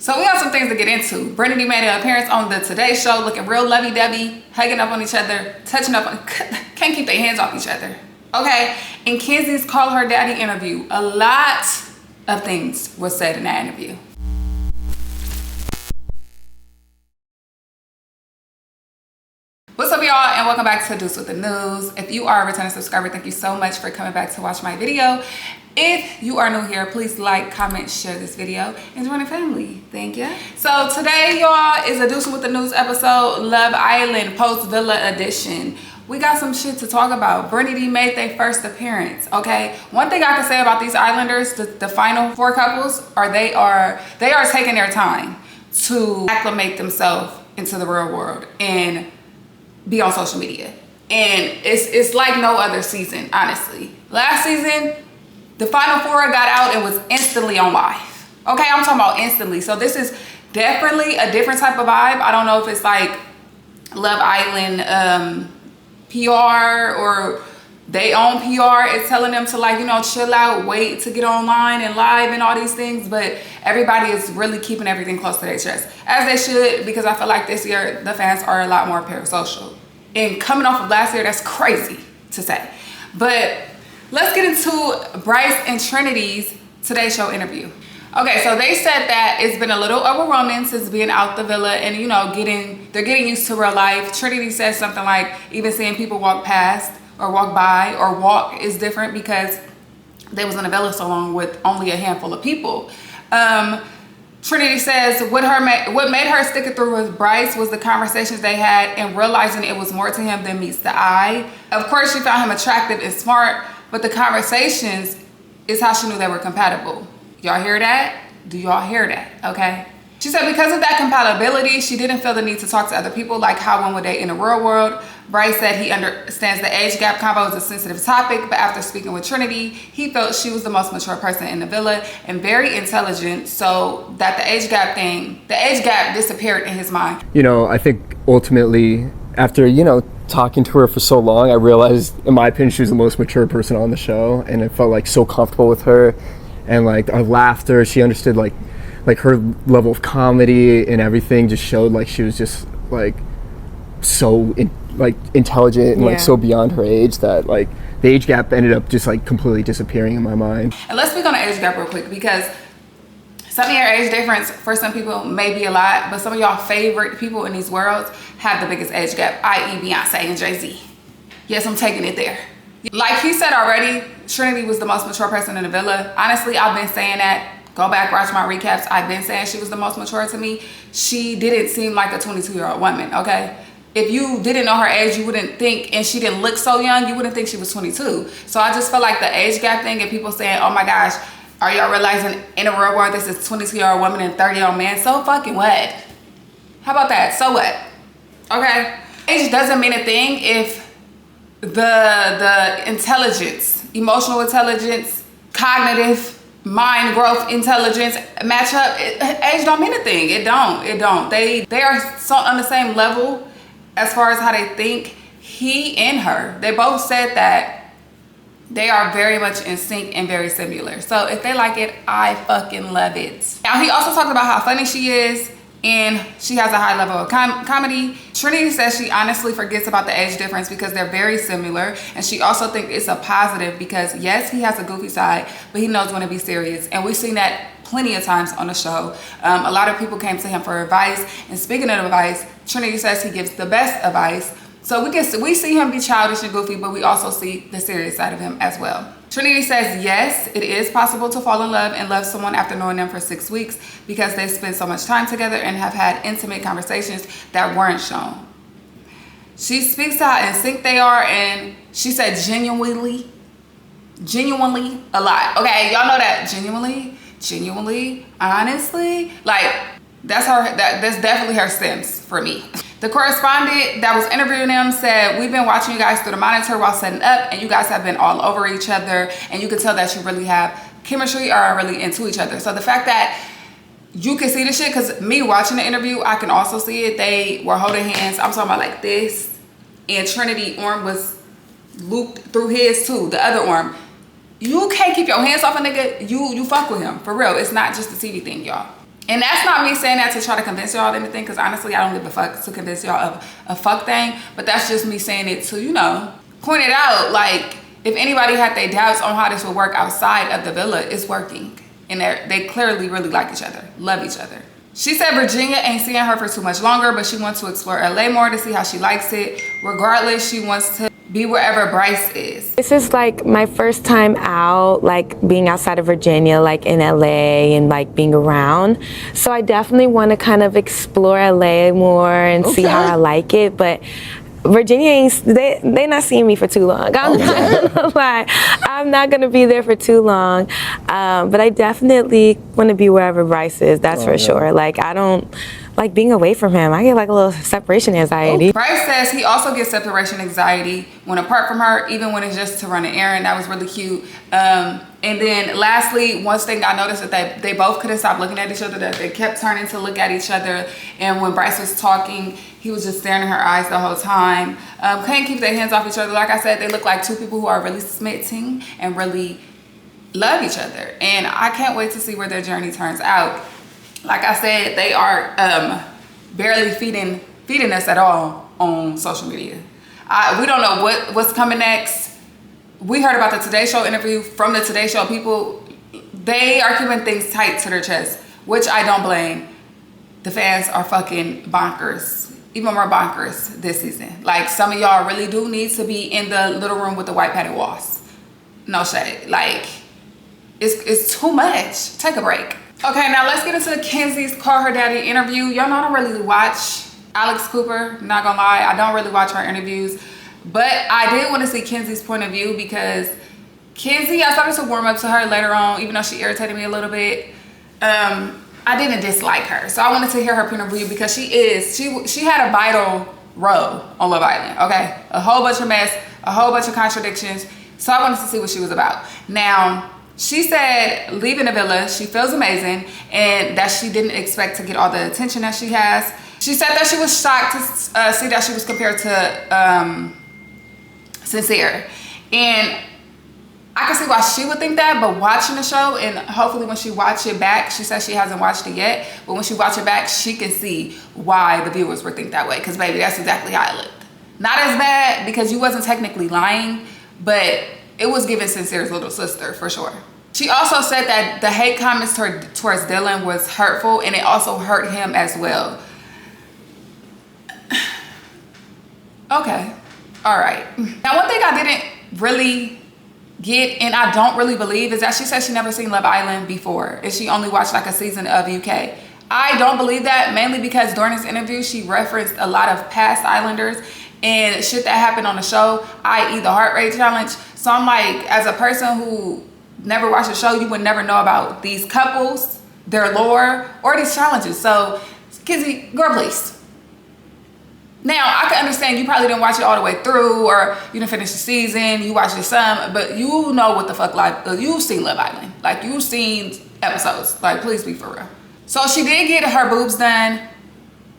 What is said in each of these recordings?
So we have some things to get into. Brinity made an appearance on the Today Show looking real lovey-dovey, hugging up on each other, touching up on, can't keep their hands off each other. Okay, in Kenzie's Call Her Daddy interview, a lot of things were said in that interview. What's up, y'all, and welcome back to Duce with the News. If you are a returning subscriber, thank you so much for coming back to watch my video. If you are new here, please like, comment, share this video, and join the family. Thank you. So today, y'all, is a Duce with the News episode, Love Island post-villa edition. We got some shit to talk about. Brinity made their first appearance, okay? One thing I can say about these Islanders, the final 4 couples, they are taking their time to acclimate themselves into the real world and be on social media. And it's like no other season, honestly. Last season, the final 4 got out and was instantly on live. Okay, I'm talking about instantly. So this is definitely a different type of vibe. I don't know if it's like Love Island PR or they own PR is telling them to, like, you know, chill out, wait to get online and live and all these things, but everybody is really keeping everything close to their chest, as they should, because I feel like this year the fans are a lot more parasocial. And coming off of last year, that's crazy to say. But let's get into Bryce and Trinity's Today Show interview. Okay, so they said that it's been a little overwhelming since being out the villa and, you know, they're getting used to real life. Trinity said something like even seeing people walk past or walk by or walk is different because they was in the villa so long with only a handful of people. Trinity says what made her stick it through with Bryce was the conversations they had and realizing it was more to him than meets the eye. Of course, she found him attractive and smart, but the conversations is how she knew they were compatible. Y'all hear that? Do y'all hear that? Okay. She said because of that compatibility, she didn't feel the need to talk to other people like how one would date in the real world. Bryce said he understands the age gap combo is a sensitive topic, but after speaking with Trinity, he felt she was the most mature person in the villa and very intelligent, so that the age gap disappeared in his mind. You know, I think ultimately, after, you know, talking to her for so long, I realized, in my opinion, she was the most mature person on the show, and I felt like so comfortable with her, and like our laughter, she understood like her level of comedy and everything just showed like she was just like so intelligent and like so beyond her age that like the age gap ended up just like completely disappearing in my mind. And let's speak on the age gap real quick, because some of your age difference for some people may be a lot, but some of y'all favorite people in these worlds have the biggest age gap, i.e. Beyonce and Jay-Z. Yes, I'm taking it there. Like he said already, Trinity was the most mature person in the villa. Honestly, I've been saying that. Go back, watch my recaps. I've been saying she was the most mature to me. She didn't seem like a 22-year-old woman, okay? If you didn't know her age, you wouldn't think, and she didn't look so young, you wouldn't think she was 22. So I just felt like the age gap thing and people saying, oh my gosh, are y'all realizing in a real world this is 22-year-old woman and 30-year-old man? So fucking what? How about that? So what? Okay? Age doesn't mean a thing if the intelligence, emotional intelligence, cognitive, mind growth, intelligence match up. Age don't mean a thing. It don't. They are so on the same level as far as how they think. He and her, they both said that they are very much in sync and very similar. So if they like it, I fucking love it. Now he also talked about how funny she is and she has a high level of comedy. Trinity says she honestly forgets about the age difference because they're very similar, and she also thinks it's a positive because yes, he has a goofy side, but he knows when to be serious, and we've seen that plenty of times on the show. A lot of people came to him for advice, and speaking of advice, Trinity says he gives the best advice. So we see him be childish and goofy, but we also see the serious side of him as well. Trinity says yes, it is possible to fall in love and love someone after knowing them for 6 weeks because they spend so much time together and have had intimate conversations that weren't shown. She speaks to how in sync they are, and she said genuinely a lot. Okay, y'all know that genuinely, honestly, like that's definitely her stems for me. The correspondent that was interviewing them said, we've been watching you guys through the monitor while setting up, and you guys have been all over each other, and you can tell that you really have chemistry or are really into each other. So the fact that you can see the shit, because me watching the interview, I can also see it. They were holding hands. I'm talking about like this, and Trinity arm was looped through his too, the other arm. You can't keep your hands off a nigga. You fuck with him, for real. It's not just a TV thing, y'all. And that's not me saying that to try to convince y'all of anything, because honestly, I don't give a fuck to convince y'all of a fuck thing. But that's just me saying it to, you know, point it out. Like, if anybody had their doubts on how this would work outside of the villa, it's working. And they clearly really like each other, love each other. She said Virginia ain't seeing her for too much longer, but she wants to explore LA more to see how she likes it. Regardless, she wants to be wherever Bryce is. This is like my first time out, like being outside of Virginia, like in LA and like being around. So I definitely want to kind of explore LA more and see how I like it. But Virginia ain't, they not seeing me for too long. I'm not gonna lie. I'm not gonna be there for too long. But I definitely want to be wherever Bryce is, that's for sure. Like, I don't like being away from him. I get like a little separation anxiety. Bryce says he also gets separation anxiety when apart from her, even when it's just to run an errand. That was really cute. And then lastly, one thing I noticed is that they both couldn't stop looking at each other, that they kept turning to look at each other. And when Bryce was talking, he was just staring in her eyes the whole time. Couldn't keep their hands off each other. Like I said, they look like two people who are really smitten and really love each other. And I can't wait to see where their journey turns out. Like I said, they are barely feeding us at all on social media. We don't know what's coming next. We heard about the Today Show interview from the Today Show people. They are keeping things tight to their chest, which I don't blame. The fans are fucking bonkers, even more bonkers this season. Like, some of y'all really do need to be in the little room with the white padded walls. No shade. Like, it's too much. Take a break. Okay, now let's get into Kenzie's Call Her Daddy interview. Y'all know I don't really watch Alex Cooper, not gonna lie. I don't really watch her interviews. But I did want to see Kenzie's point of view, because Kenzie, I started to warm up to her later on, even though she irritated me a little bit. I didn't dislike her. So I wanted to hear her point of view, because she had a vital role on Love Island, okay? A whole bunch of mess, a whole bunch of contradictions. So I wanted to see what she was about. Now, she said leaving the villa, she feels amazing, and that she didn't expect to get all the attention that she has. She said that she was shocked to see that she was compared to Sincere. And I can see why she would think that, but watching the show, and hopefully when she watch it back, she says she hasn't watched it yet, but when she watch it back, she can see why the viewers would think that way, because baby, that's exactly how it looked. Not as bad, because you wasn't technically lying, but it was giving Sincere's little sister for sure. She also said that the hate comments towards Dylan was hurtful, and it also hurt him as well. Okay, all right. Now, one thing I didn't really get, and I don't really believe, is that she said she never seen Love Island before, and she only watched like a season of UK. I don't believe that, mainly because during this interview, she referenced a lot of past Islanders and shit that happened on the show, i.e. the heart rate challenge. So I'm like, as a person who never watched the show, you would never know about these couples, their lore, or these challenges. So, Kenzie, girl, please. Now, I can understand you probably didn't watch it all the way through, or you didn't finish the season, you watched it some, but you know what the fuck, like, you've seen Love Island. Like, you've seen episodes. Like, please be for real. So she did get her boobs done.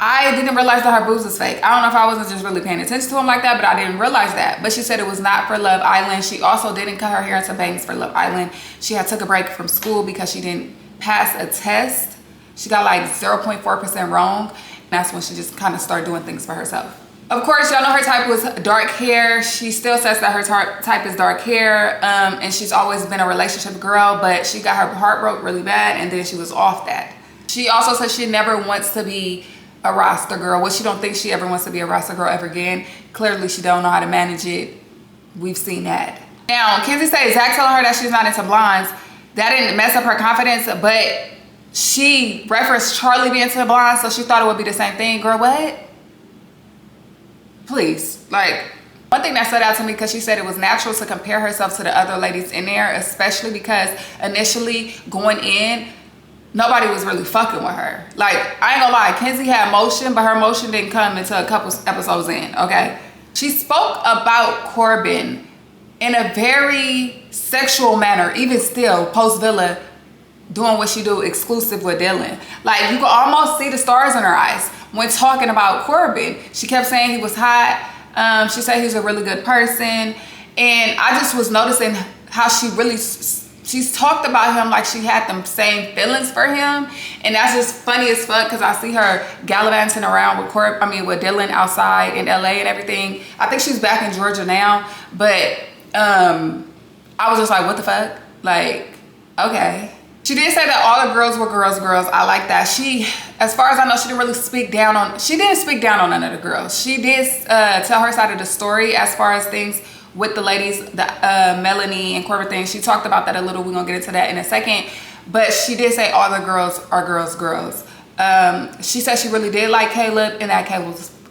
I didn't realize that her boobs was fake. I don't know if I wasn't just really paying attention to them like that, but I didn't realize that. But she said it was not for Love Island. She also didn't cut her hair into bangs for Love Island. She had took a break from school because she didn't pass a test. She got like 0.4% wrong. And that's when she just kind of started doing things for herself. Of course, y'all know her type was dark hair. She still says that her type is dark hair, and she's always been a relationship girl, but she got her heart broke really bad, and then she was off that. She also said she never wants to be a roster girl. Well, she don't think she ever wants to be a roster girl ever again. Clearly, she don't know how to manage it. We've seen that. Now, Kenzie said Zach telling her that she's not into blondes. That didn't mess up her confidence, but she referenced Charlie being into blondes, so she thought it would be the same thing. Girl, what? Please. Like, one thing that stood out to me, because she said it was natural to compare herself to the other ladies in there, especially because initially going in, nobody was really fucking with her. Like, I ain't gonna lie, Kenzie had motion, but her motion didn't come until a couple episodes in, okay? She spoke about Corbin in a very sexual manner, even still, post-Villa, doing what she do exclusive with Dylan. Like, you could almost see the stars in her eyes when talking about Corbin. She kept saying he was hot. She said he's a really good person. And I just was noticing how she really she's talked about him like she had them same feelings for him, and that's just funny as fuck because I see her gallivanting around with with Dylan outside in LA and everything. I think she's back in Georgia now, but I was just like, what the fuck? Like, okay. She did say that all the girls were girls. I like that. She, as far as I know, she didn't speak down on none of the girls. She did tell her side of the story as far as things with the ladies, the Melanie and Corbin thing. She talked about that a little. We're gonna get into that in a second. But she did say all the girls are girls. She said she really did like Caleb and that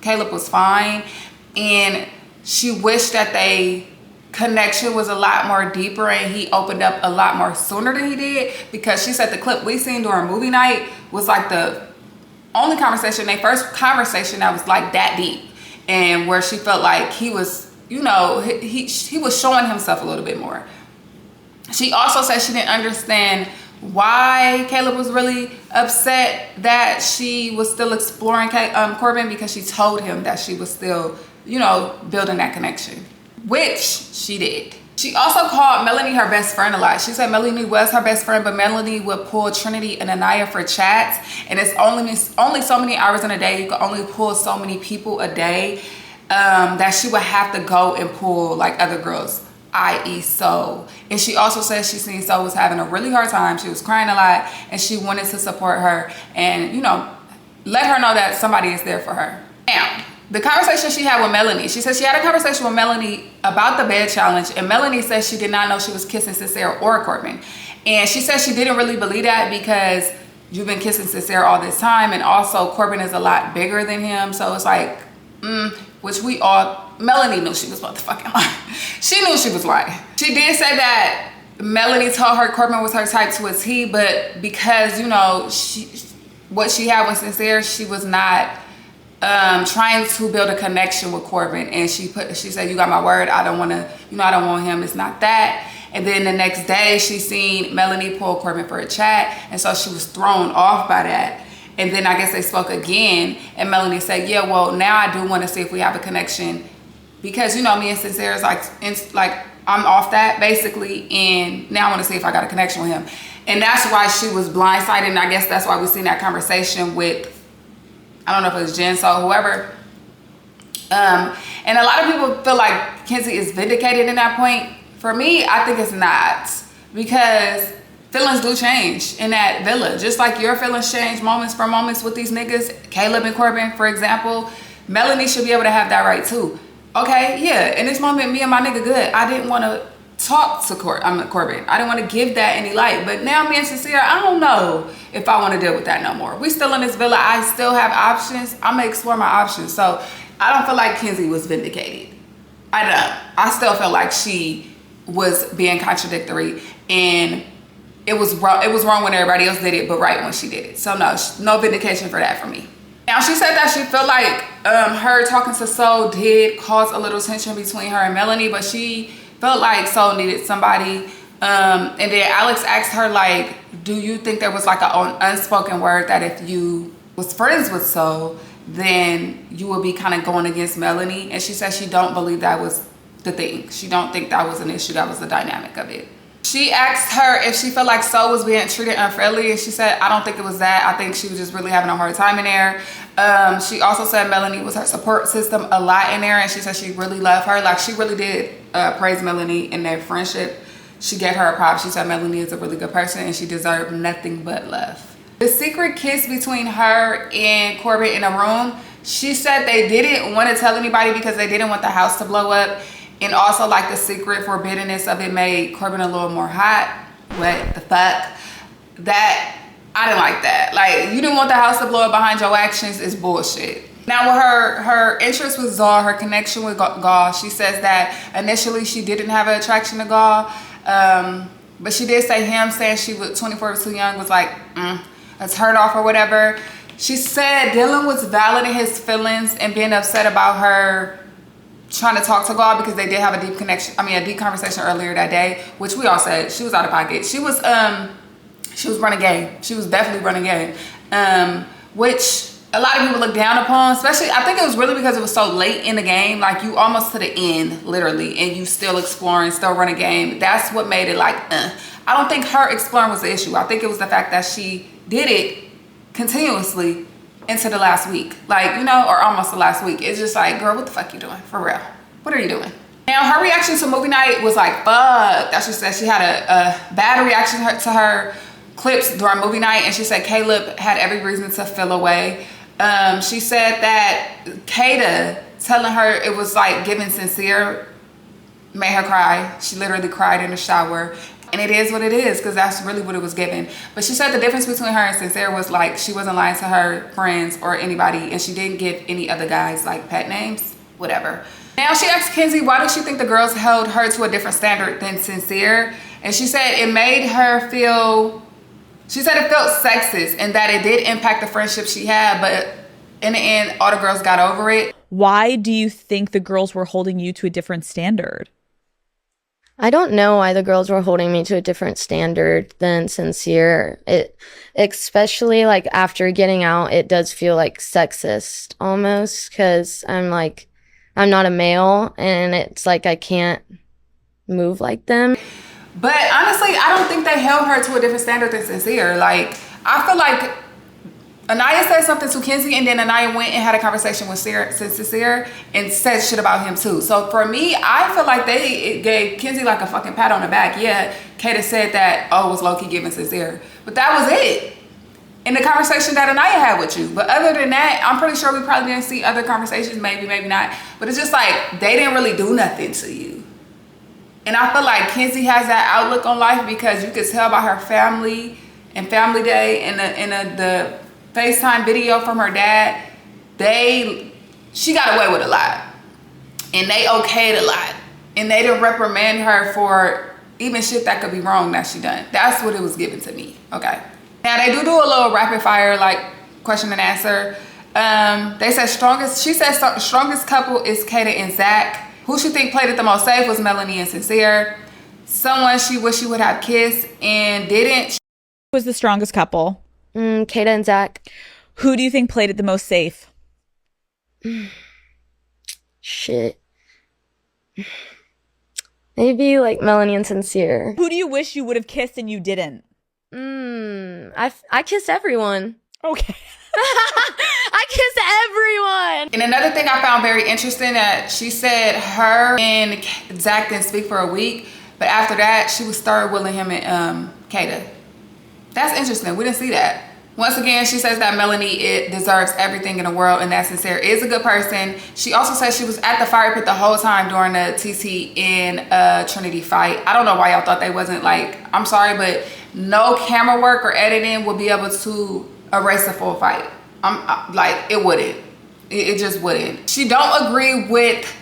Caleb was fine. And she wished that they connection was a lot more deeper and he opened up a lot more sooner than he did, because she said the clip we seen during movie night was like the only conversation, their first conversation that was like that deep, and where she felt like he was, you know, he was showing himself a little bit more. She also said she didn't understand why Caleb was really upset that she was still exploring Corbin, because she told him that she was still, you know, building that connection, which she did. She also called Melanie her best friend a lot. She said Melanie was her best friend, but Melanie would pull Trinity and Anaya for chats, and it's only so many hours in a day. You can only pull so many people a day, that she would have to go and pull like other girls, i.e. So. And she also said she seen So was having a really hard time. She was crying a lot, and she wanted to support her and, you know, let her know that somebody is there for her. Now, the conversation she had with Melanie, she said she had a conversation with Melanie about the bed challenge, and Melanie said she did not know she was kissing Sincere or Corbin. And she said she didn't really believe that because you've been kissing Sincere all this time, and also Corbin is a lot bigger than him. So it's like, which Melanie knew she was motherfucking lying. She knew she was lying. She did say that Melanie told her Corbin was her type to a T, but because, you know, what she had with Sincere, she was not trying to build a connection with Corbin, and she said, you got my word, I don't want to, you know, I don't want him, it's not that. And then the next day she seen Melanie pull Corbin for a chat, and so she was thrown off by that. And then I guess they spoke again, and Melanie said, yeah, well, now I do want to see if we have a connection, because, you know, me and Sincere is like I'm off that basically, and now I want to see if I got a connection with him. And that's why she was blindsided, and I guess that's why we seen that conversation with, I don't know if it was Jen, so whoever. And a lot of people feel like Kenzie is vindicated in that point. For me, I think it's not, because feelings do change in that villa. Just like your feelings change moments for moments with these niggas, Caleb and Corbin, for example, Melanie should be able to have that right too. Okay, yeah, in this moment, me and my nigga good. I didn't want to talk to Corbin. I didn't want to give that any light. But now me and Sincere, I don't know if I want to deal with that no more. We still in this villa. I still have options. I'm going to explore my options. So I don't feel like Kenzie was vindicated. I don't. I still feel like she was being contradictory, and it was wrong when everybody else did it, but right when she did it. So no vindication for that for me. Now, she said that she felt like her talking to Sol did cause a little tension between her and Melanie, but she felt like Sol needed somebody. And then Alex asked her, like, do you think there was like an unspoken word that if you was friends with Sol, then you would be kind of going against Melanie? And she said she don't believe that was the thing. She don't think that was an issue. That was the dynamic of it. She asked her if she felt like Sol was being treated unfairly, and she said, I don't think it was that. I think she was just really having a hard time in there. She also said Melanie was her support system a lot in there, and she said she really loved her. Like, she really did praise Melanie in their friendship. She gave her a prop. She said Melanie is a really good person, and she deserved nothing but love. The secret kiss between her and Corbin in a room, she said they didn't want to tell anybody because they didn't want the house to blow up. And also, like, the secret forbiddenness of it made Corbin a little more hot. What the fuck? That, I didn't like that. Like, you didn't want the house to blow up behind your actions is bullshit. Now, with her interest with Zal, her connection with Gaul, she says that initially she didn't have an attraction to Gaul. But she did say him saying she was 24 was too young was like, a turn off or whatever. She said Dylan was validating his feelings and being upset about her trying to talk to God because they did have a deep connection. I mean, a deep conversation earlier that day, which we all said she was out of pocket. She was running game. She was definitely running game, which a lot of people look down upon. Especially, I think it was really because it was so late in the game. Like, you almost to the end, literally, and you still exploring, still running game. That's what made it like, I I don't think her exploring was the issue. I think it was the fact that she did it continuously into the last week, like, you know, or almost the last week. It's just like, girl, what the fuck you doing? For real. What are you doing? Now, her reaction to movie night was like, fuck. That she said she had a bad reaction to her clips during movie night, and she said Caleb had every reason to feel away. She said that Kata telling her it was like giving sincere made her cry. She literally cried in the shower. And it is what it is, because that's really what it was given. But she said the difference between her and Sincere was like she wasn't lying to her friends or anybody, and she didn't give any other guys like pet names, whatever. Now she asked Kenzie why did she think the girls held her to a different standard than Sincere, and she said it made her feel, she said it felt sexist and that it did impact the friendship she had, but in the end, all the girls got over it. Why do you think the girls were holding you to a different standard? I don't know why the girls were holding me to a different standard than Sincere. It, especially like after getting out, it does feel like sexist almost, because I'm like, I'm not a male, and it's like I can't move like them. But honestly, I don't think they held her to a different standard than Sincere. Like, I feel like Anaya said something to Kenzie, and then Anaya went and had a conversation with Sincere and said shit about him too. So for me, I feel like they gave Kenzie like a fucking pat on the back. Yeah, Kata said that, oh, it was low-key giving Sincere. But that was it in the conversation that Anaya had with you. But other than that, I'm pretty sure we probably didn't see other conversations, maybe not. But it's just like, they didn't really do nothing to you. And I feel like Kenzie has that outlook on life because you could tell by her family and Family Day and the FaceTime video from her dad, she got away with a lot, and they okayed a lot, and they didn't reprimand her for even shit that could be wrong that she done. That's what it was given to me. Okay, now they do a little rapid fire like question and answer. They said strongest couple is Kata and Zach. Who she think played it the most safe was Melanie and Sincere. Someone she wish she would have kissed and didn't. Who was the strongest couple? Kata and Zach. Who do you think played it the most safe? Shit. Maybe like Melanie and Sincere. Who do you wish you would have kissed and you didn't? I kissed everyone. Okay. I kissed everyone. And another thing I found very interesting that she said her and Zach didn't speak for a week, but after that she was third willing him and Kata. That's interesting. We didn't see that. Once again, she says that Melanie deserves everything in the world and that Sincere is a good person. She also says she was at the fire pit the whole time during the TT and Trinity fight. I don't know why y'all thought they wasn't like, I'm sorry, but no camera work or editing would be able to erase a full fight. Like, it wouldn't. It just wouldn't. She don't agree with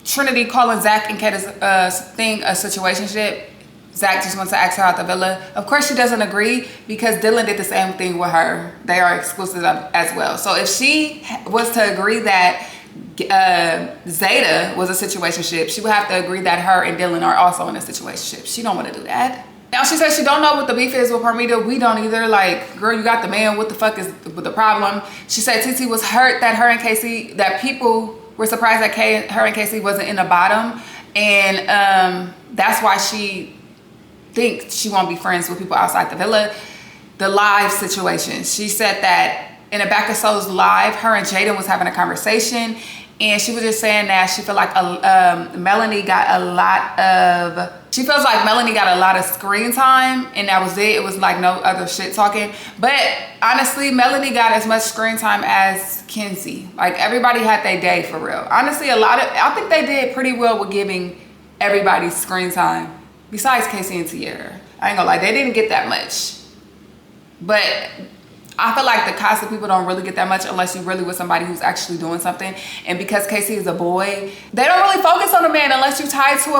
Trinity calling Zach and Kata's thing a situationship. Zach just wants to ask her out the villa. Of course she doesn't agree because Dylan did the same thing with her. They are exclusive as well. So if she was to agree that Zeta was a situationship, she would have to agree that her and Dylan are also in a situationship. She don't want to do that. Now she says she don't know what the beef is with Parmita. We don't either. Like, girl, you got the man. What the fuck is the problem? She said TT was hurt that her and Casey, that people were surprised that her and Casey wasn't in the bottom. And that's why she think she won't be friends with people outside the villa. The live situation. She said that in the back of Soul's live, her and Jaden was having a conversation, and she was just saying that she felt like Melanie got a lot of, she feels like Melanie got a lot of screen time, and that was it. It was like no other shit talking. But honestly, Melanie got as much screen time as Kenzie. Like, everybody had their day for real. Honestly, I think they did pretty well with giving everybody screen time. Besides Casey and Tierra. I ain't gonna lie, they didn't get that much. But I feel like the cast of people don't really get that much unless you're really with somebody who's actually doing something. And because Casey is a boy, they don't really focus on a man unless you tied to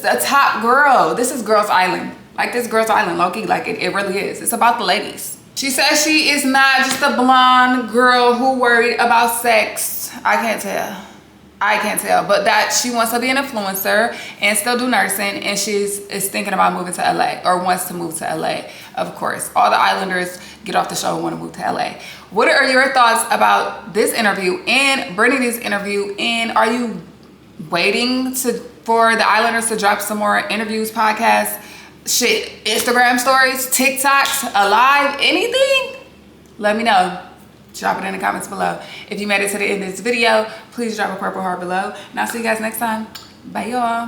a top girl. This is Girls Island. Like, this Girls Island, low-key. Like, it really is. It's about the ladies. She says she is not just a blonde girl who worried about sex. I can't tell, but that she wants to be an influencer and still do nursing, and is thinking about moving to LA, or wants to move to LA. Of course, all the Islanders get off the show and want to move to LA. What are your thoughts about this interview and Brinity's interview? And are you waiting for the Islanders to drop some more interviews, podcasts, shit, Instagram stories, TikToks, alive, anything, let me know. Drop it in the comments below. If you made it to the end of this video, please drop a purple heart below. And I'll see you guys next time. Bye, y'all.